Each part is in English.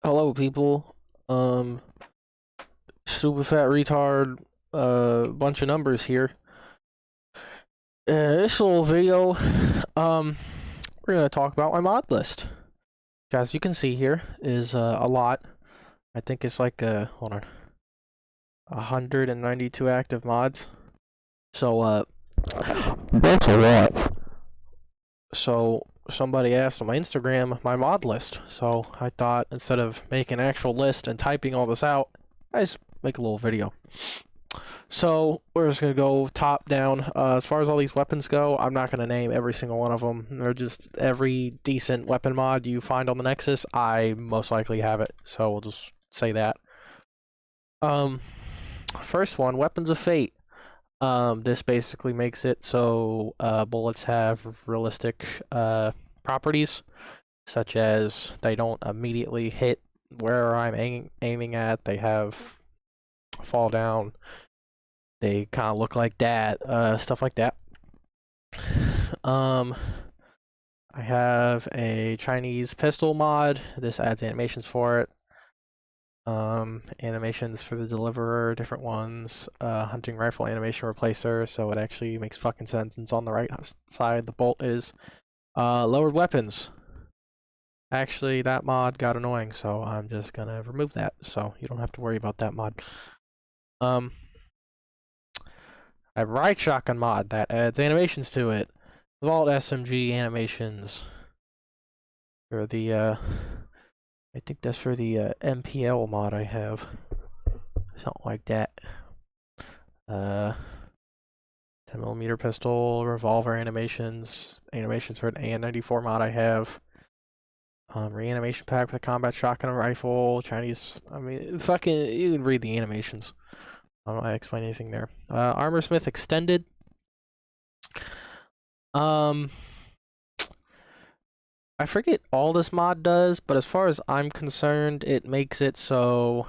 Hello, people. Super fat retard. Bunch of numbers here. This little video, we're gonna talk about my mod list. As you can see here, is a lot. I think it's like hold on, 192 active mods. So that's a lot. So somebody asked on my Instagram my mod list. So I thought instead of making an actual list and typing all this out, I just make a little video. So we're just gonna go top down. As far as all these weapons go, I'm not gonna name every single one of them. They're just every decent weapon mod you find on the Nexus. I most likely have it, so we'll just say that. Um, First one, Weapons of Fate. This basically makes it so bullets have realistic properties, such as they don't immediately hit where I'm aiming at. They have fall down. They kind of look like that, stuff like that. I have a Chinese pistol mod. This adds animations for it. Animations for the deliverer, different ones. Hunting rifle animation replacer, so it actually makes fucking sense. And it's on the right side. The bolt is. Lowered weapons. Actually, that mod got annoying, so I'm just gonna remove that, so you don't have to worry about that mod. I have Riot Shotgun mod that adds animations to it. Vault SMG animations for the I think that's for the MPL mod I have. Something like that. 10mm pistol, revolver animations for an AN94 mod I have. Reanimation pack with a combat shotgun and rifle, Chinese, I mean, fucking, you can read the animations. I don't know if I explain anything there. Armorsmith Extended. I forget all this mod does, but as far as I'm concerned, it makes it so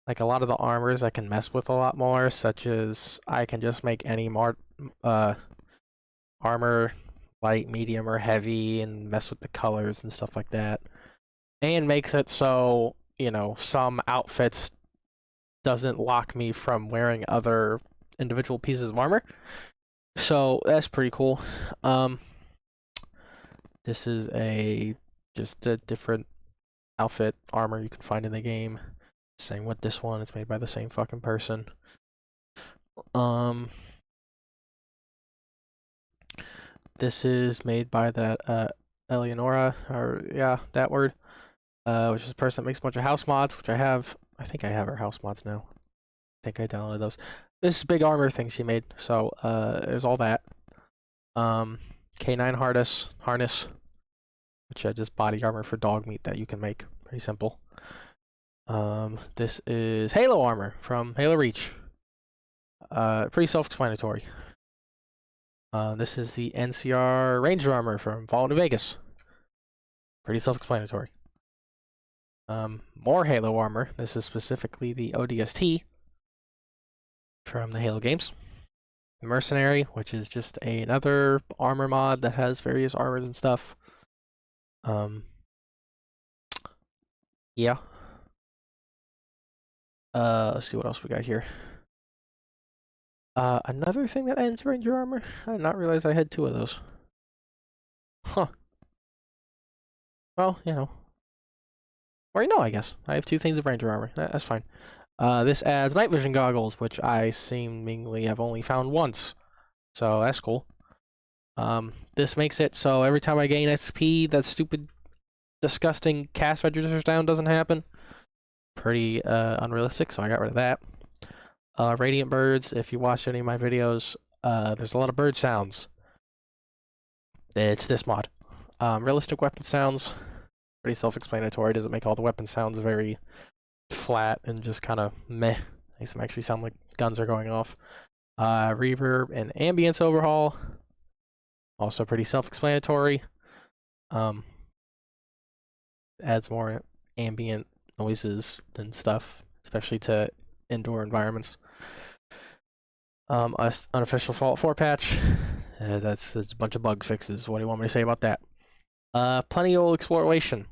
like a lot of the armors I can mess with a lot more, such as I can just make any armor light, medium, or heavy and mess with the colors and stuff like that. And makes it so, you know, some outfits doesn't lock me from wearing other individual pieces of armor. So that's pretty cool. This is just a different outfit armor you can find in the game. Same with this one, it's made by the same fucking person. This is made by that Eleonora, or yeah, that word. Which is a person that makes a bunch of house mods, which I have. I think I have her house mods now. I think I downloaded those. This is big armor thing she made, so there's all that. K9 harness, which is just body armor for dog meat that you can make. Pretty simple. This is Halo armor from Halo Reach. Pretty self-explanatory. This is the NCR Ranger armor from Fallout New Vegas. Pretty self-explanatory. More Halo armor. This is specifically the ODST from the Halo games. Mercenary, which is just another armor mod that has various armors and stuff. Yeah. Let's see what else we got here. Another thing that adds Ranger armor? I did not realize I had two of those. Huh. Well, you know. Or you know, I guess. I have two things of Ranger armor. That's fine. This adds night vision goggles, which I seemingly have only found once. So that's cool. This makes it so every time I gain XP, that stupid, disgusting cast registers down doesn't happen. Pretty unrealistic, so I got rid of that. Radiant birds, if you watch any of my videos, there's a lot of bird sounds. It's this mod. Realistic weapon sounds, pretty self-explanatory. Doesn't make all the weapon sounds very flat and just kind of meh. Makes them actually sound like guns are going off. Reverb and ambience overhaul, also pretty self-explanatory. Adds more ambient noises and stuff, especially to indoor environments. Unofficial Fallout 4 patch. That's a bunch of bug fixes. What do you want me to say about that? Plenty of exploration.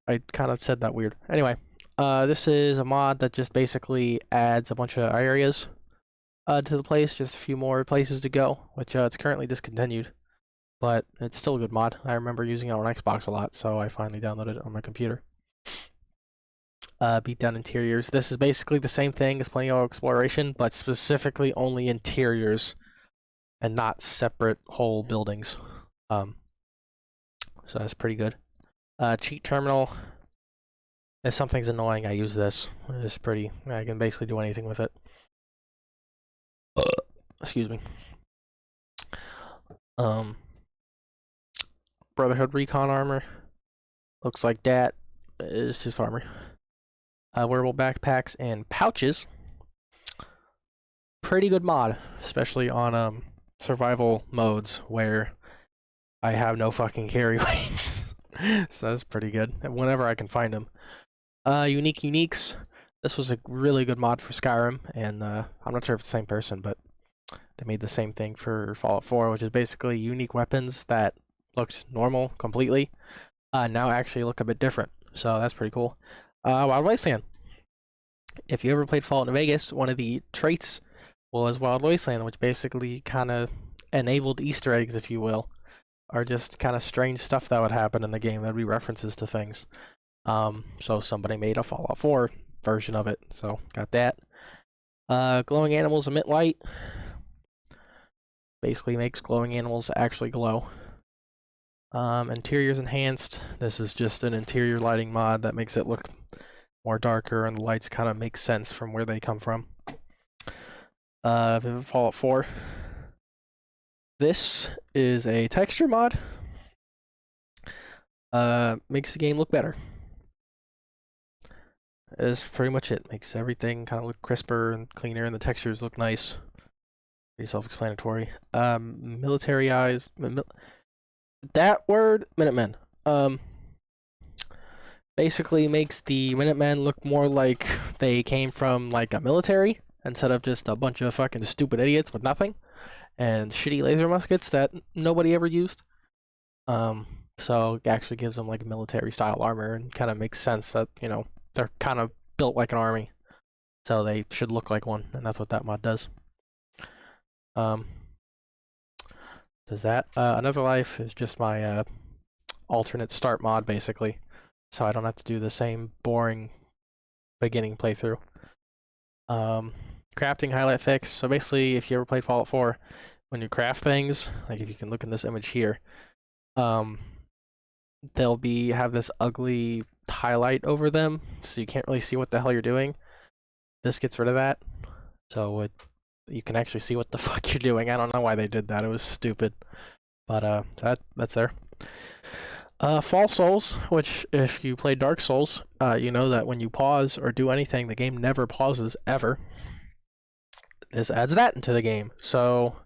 I kind of said that weird. Anyway, this is a mod that just basically adds a bunch of areas to the place, just a few more places to go, which it's currently discontinued, but it's still a good mod. I remember using it on Xbox a lot, so I finally downloaded it on my computer. Beatdown interiors. This is basically the same thing as Planeo Exploration, but specifically only interiors and not separate whole buildings. So that's pretty good. Cheat terminal. If something's annoying, I use this. It's pretty. I can basically do anything with it. Excuse me. Brotherhood Recon armor. Looks like that. It's just armor. Wearable backpacks and pouches. Pretty good mod, especially on survival modes where I have no fucking carry weights. So that's pretty good. Whenever I can find them. Unique uniques. This was a really good mod for Skyrim, and I'm not sure if it's the same person, but they made the same thing for Fallout 4, which is basically unique weapons that looked normal completely, now actually look a bit different. So that's pretty cool. Wild Wasteland. If you ever played Fallout New Vegas, one of the traits was Wild Wasteland, which basically kind of enabled Easter eggs, if you will, or just kind of strange stuff that would happen in the game. There'd be references to things. So somebody made a Fallout 4 version of it, so got that. Glowing animals emit light. Basically makes glowing animals actually glow. Interiors enhanced. This is just an interior lighting mod that makes it look more darker, and the lights kind of make sense from where they come from. Fallout 4. This is a texture mod. Makes the game look better. Is pretty much it. Makes everything kind of look crisper and cleaner, and the textures look nice. Pretty self-explanatory. Military eyes. That word, Minutemen. Basically makes the Minutemen look more like they came from like a military instead of just a bunch of fucking stupid idiots with nothing and shitty laser muskets that nobody ever used. So it actually gives them like military style armor, and kind of makes sense that, you know, they're kind of built like an army, so they should look like one, and that's what that mod does. Does that. Another Life is just my alternate start mod, basically, so I don't have to do the same boring beginning playthrough. Crafting highlight fix. So basically, if you ever played Fallout 4, when you craft things, like if you can look in this image here, they'll have this ugly highlight over them, so you can't really see what the hell you're doing. This gets rid of that, so you can actually see what the fuck you're doing. I don't know why they did that. It was stupid, but that's there. Fall Souls, which if you play Dark Souls, you know that when you pause or do anything, the game never pauses ever. This adds that into the game. So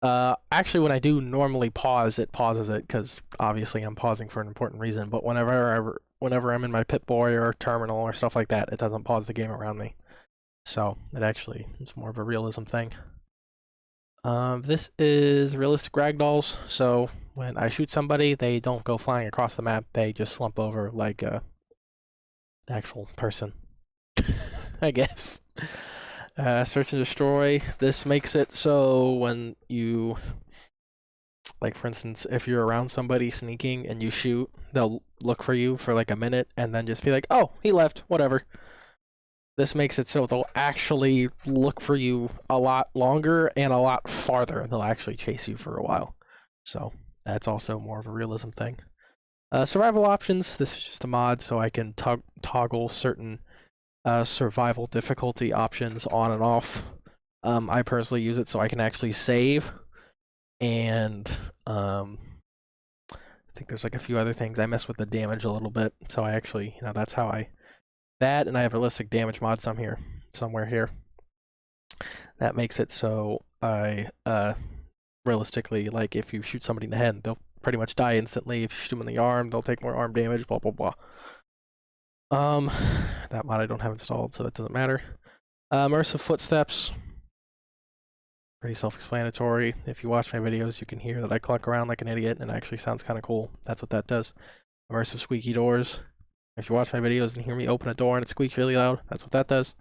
actually, when I do normally pause, it pauses it, because obviously I'm pausing for an important reason. But whenever I'm in my Pip-Boy or terminal or stuff like that, it doesn't pause the game around me. So it actually is more of a realism thing. This is realistic ragdolls. So when I shoot somebody, they don't go flying across the map. They just slump over like the actual person, I guess. Search and destroy. This makes it so when you, like for instance, if you're around somebody sneaking and you shoot, they'll look for you for like a minute and then just be like, oh, he left, whatever. This makes it so they'll actually look for you a lot longer and a lot farther. They'll actually chase you for a while. So that's also more of a realism thing. Survival options. This is just a mod so I can toggle certain survival difficulty options on and off. I personally use it so I can actually save, and I think there's like a few other things. I mess with the damage a little bit, so I actually, you know, that's how that, and I have a realistic damage mod somewhere here. That makes it so I realistically, like if you shoot somebody in the head, they'll pretty much die instantly. If you shoot them in the arm, they'll take more arm damage, blah blah blah. That mod I don't have installed, so that doesn't matter. Immersive footsteps. Pretty self-explanatory. If you watch my videos, you can hear that I cluck around like an idiot, and it actually sounds kind of cool. That's what that does. Immersive squeaky doors. If you watch my videos and hear me open a door and it squeaks really loud, that's what that does.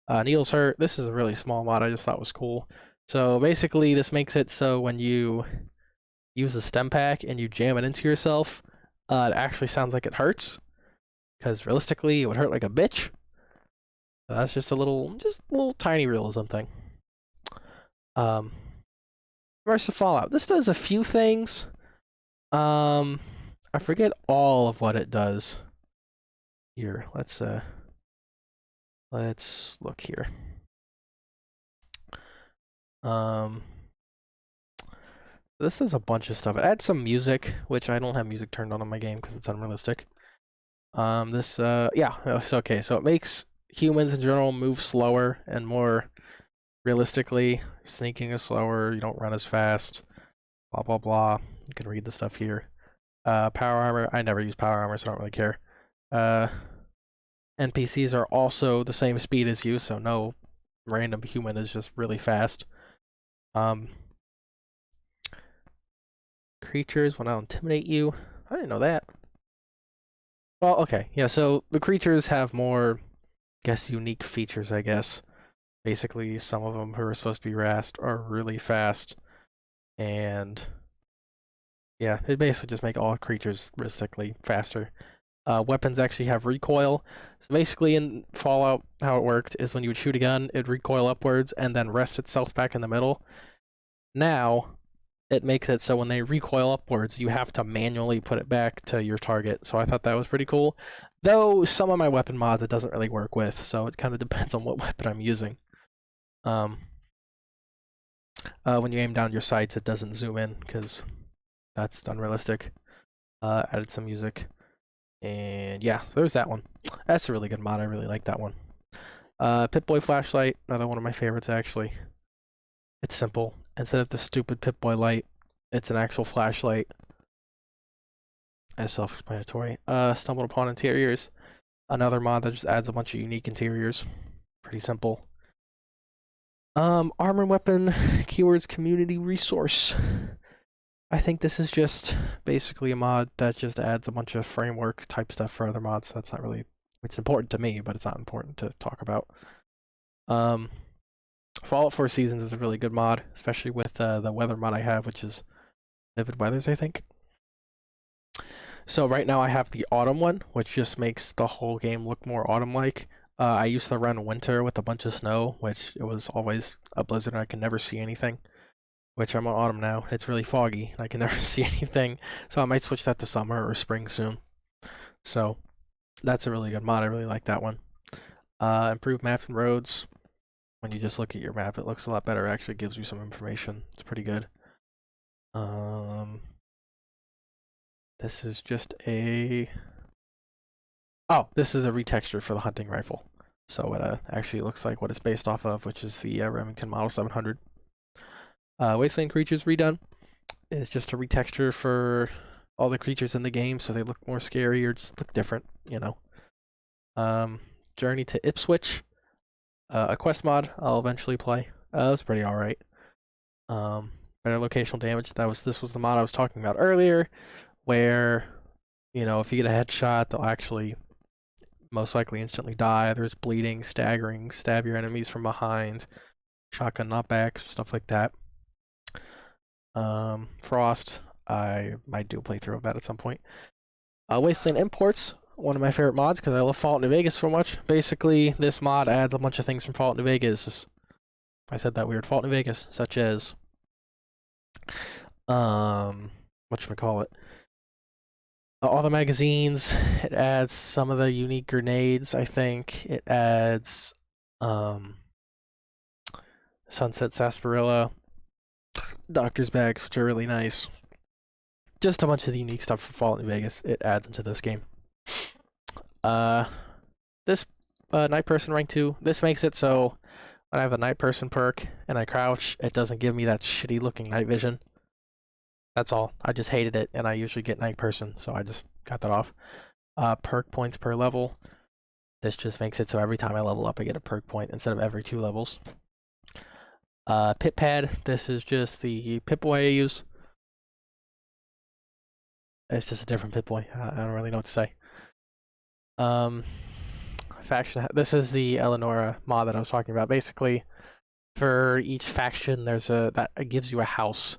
Needles hurt. This is a really small mod I just thought was cool. So basically this makes it so when you use a stem pack and you jam it into yourself, it actually sounds like it hurts. Because realistically it would hurt like a bitch. So that's just a little tiny realism thing. Immersive Fallout. This does a few things. I forget all of what it does. Here, let's look here. This does a bunch of stuff. It adds some music, which I don't have music turned on in my game because it's unrealistic. Yeah, it's okay. So it makes humans in general move slower and more realistically. Sneaking is slower. You don't run as fast. Blah blah blah. You can read the stuff here. Power armor. I never use power armor, so I don't really care. NPCs are also the same speed as you, so no random human is just really fast. Creatures will now intimidate you. I didn't know that. Well, okay, yeah, so the creatures have more, I guess, unique features, I guess. Basically, some of them who are supposed to be fast are really fast, and yeah, it basically just make all creatures realistically faster. Weapons actually have recoil. So basically in Fallout, how it worked is when you would shoot a gun, it'd recoil upwards and then rest itself back in the middle. Now, it makes it so when they recoil upwards, you have to manually put it back to your target. So I thought that was pretty cool. Though some of my weapon mods it doesn't really work with, so it kind of depends on what weapon I'm using. When you aim down your sights, it doesn't zoom in because that's unrealistic. Added some music. And yeah, so there's that one. That's a really good mod. I really like that one. Pip-Boy flashlight, another one of my favorites actually. It's simple. Instead of the stupid Pip-Boy light, it's an actual flashlight. As self-explanatory. Stumbled upon interiors. Another mod that just adds a bunch of unique interiors. Pretty simple. Armor and weapon keywords community resource. I think this is just basically a mod that just adds a bunch of framework type stuff for other mods. So that's not really, it's important to me, but it's not important to talk about. Fallout 4 Seasons is a really good mod, especially with the weather mod I have, which is Vivid Weathers, I think. So right now I have the autumn one, which just makes the whole game look more autumn-like. I used to run winter with a bunch of snow, which it was always a blizzard and I could never see anything. Which I'm on autumn now. It's really foggy and I can never see anything. So I might switch that to summer or spring soon. So that's a really good mod. I really like that one. Improved maps and roads. When you just look at your map, it looks a lot better. It actually gives you some information. It's pretty good. This is just a... Oh, this is a retexture for the hunting rifle. So it actually looks like what it's based off of, which is the Remington Model 700. Wasteland creatures redone is just a retexture for all the creatures in the game, so they look more scary or just look different, you know. Journey to Ipswich, a quest mod I'll eventually play. It was pretty alright. Better locational damage. This was the mod I was talking about earlier, where, you know, if you get a headshot, they'll actually most likely instantly die. There's bleeding, staggering, stab your enemies from behind, shotgun knockbacks, stuff like that. Frost, I might do a playthrough of that at some point. Wasteland Imports, one of my favorite mods because I love Fallout New Vegas so much. Basically, this mod adds a bunch of things from Fallout New Vegas. I said that weird. Fallout New Vegas, such as, whatchamacallit, all the magazines. It adds some of the unique grenades, I think. It adds, Sunset Sarsaparilla, Doctor's bags, which are really nice. Just a bunch of the unique stuff from Fallout New Vegas. It adds into this game. This night person rank 2. This makes it so when I have a night person perk and I crouch, it doesn't give me that shitty looking night vision. That's all. I just hated it, and I usually get night person, so I just got that off. Perk points per level. This just makes it so every time I level up, I get a perk point instead of every 2 levels. Pip pad. This is just the Pip-Boy I use. It's just a different Pip-Boy. I don't really know what to say. Faction. This is the Eleonora mod that I was talking about. Basically, for each faction, there's it gives you a house.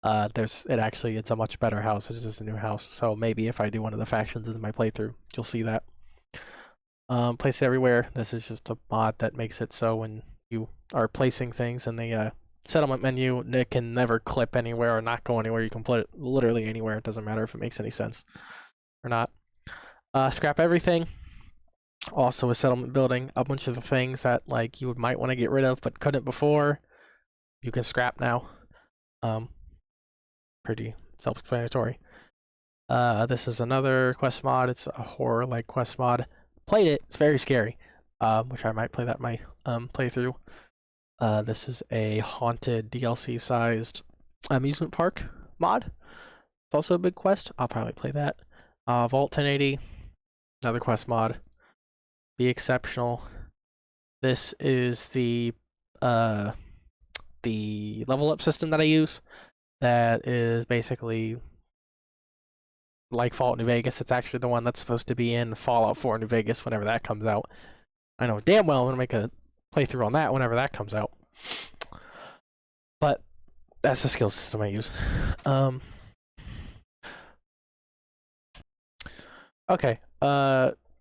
It's a much better house. It's just a new house. So maybe if I do one of the factions in my playthrough, you'll see that. Place everywhere. This is just a mod that makes it so when you are placing things in the settlement menu, it can never clip anywhere or not go anywhere. You can put it literally anywhere. It doesn't matter if it makes any sense or not. Scrap everything. Also a settlement building. A bunch of the things that like you might want to get rid of but couldn't before, you can scrap now. Pretty self-explanatory. This is another quest mod. It's a horror-like quest mod. Played it. It's very scary. Which I might play that in my playthrough. This is a haunted DLC-sized amusement park mod. It's also a big quest. I'll probably play that. Vault 1080, another quest mod. Be exceptional. This is the level up system that I use. That is basically like Fallout New Vegas. It's actually the one that's supposed to be in Fallout 4 New Vegas whenever that comes out. I know damn well I'm gonna make a playthrough on that whenever that comes out. But that's the skill system I use. Okay.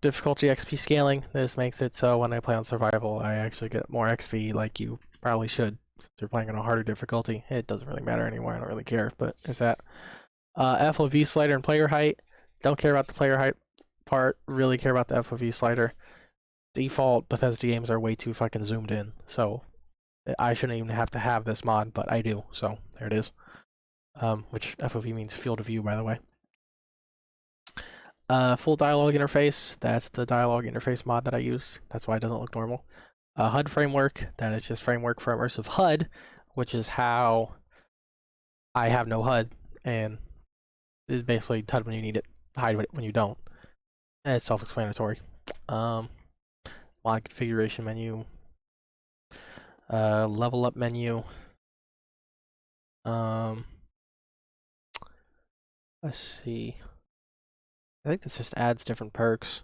Difficulty XP scaling. This makes it so when I play on survival, I actually get more XP like you probably should. If you're playing on a harder difficulty, it doesn't really matter anymore. I don't really care, but there's that. FOV slider and player height. Don't care about the player height part. Really care about the FOV slider. Default Bethesda games are way too fucking zoomed in, so I shouldn't even have to have this mod, but I do. So there it is. Which FOV means field of view, by the way. Full dialogue interface. That's the dialogue interface mod that I use. That's why it doesn't look normal. HUD framework. That is just framework for immersive HUD, which is how I have no HUD, and is basically HUD when you need it, hide it when you don't. And it's self-explanatory. Mod configuration menu. Level up menu. Let's see. I think this just adds different perks.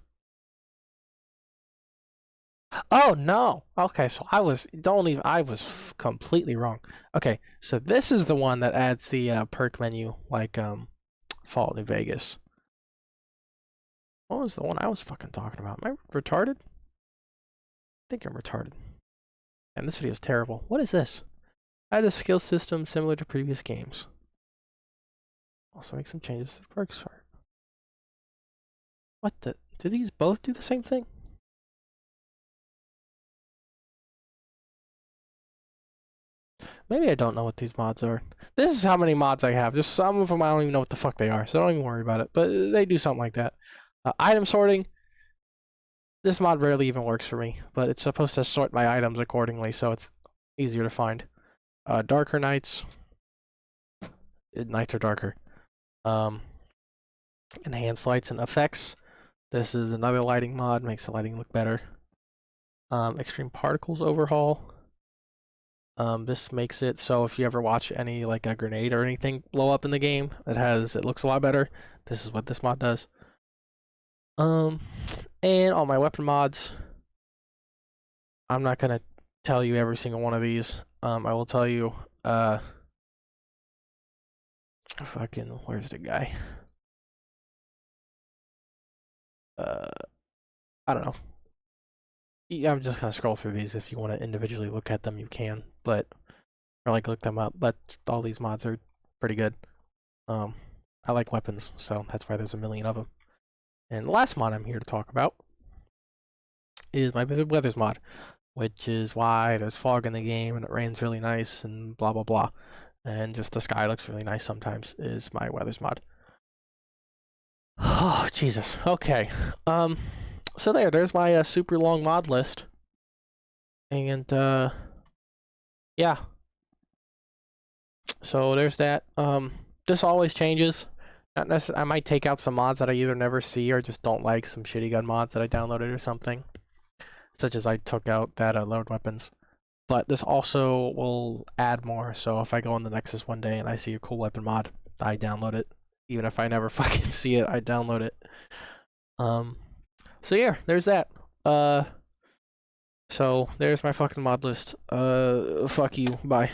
Oh no! Okay, so I was completely wrong. Okay, so this is the one that adds the perk menu, like Fallout New Vegas. What was the one I was fucking talking about? Am I retarded? I think I'm retarded. And this video is terrible. What is this? Add a skill system similar to previous games. Also make some changes to the perks part. What the? Do these both do the same thing? Maybe I don't know what these mods are. This is how many mods I have. Just some of them I don't even know what the fuck they are, so don't even worry about it. But they do something like that. Item sorting. This mod rarely even works for me, but it's supposed to sort my items accordingly, so it's easier to find. Darker nights. Nights are darker. Enhanced lights and effects. This is another lighting mod, makes the lighting look better. Extreme particles overhaul. This makes it so if you ever watch any like a grenade or anything blow up in the game, it looks a lot better. This is what this mod does. And all my weapon mods. I'm not gonna tell you every single one of these. I will tell you fucking where's the guy? I don't know. I'm just gonna scroll through these. If you want to individually look at them, you can, or like look them up. But all these mods are pretty good. I like weapons, so that's why there's a million of them. And the last mod I'm here to talk about is my Vivid Weathers mod, which is why there's fog in the game and it rains really nice and blah blah blah, and just the sky looks really nice sometimes. Is my weathers mod. Oh Jesus. Okay. So there's my super long mod list. And yeah. So there's that. This always changes. Not necessarily. I might take out some mods that I either never see or just don't like, some shitty gun mods that I downloaded or something. Such as I took out that load weapons. But this also will add more, so if I go on the Nexus one day and I see a cool weapon mod, I download it even if I never fucking see it, I download it. So yeah, there's that. So there's my fucking mod list. Fuck you. Bye.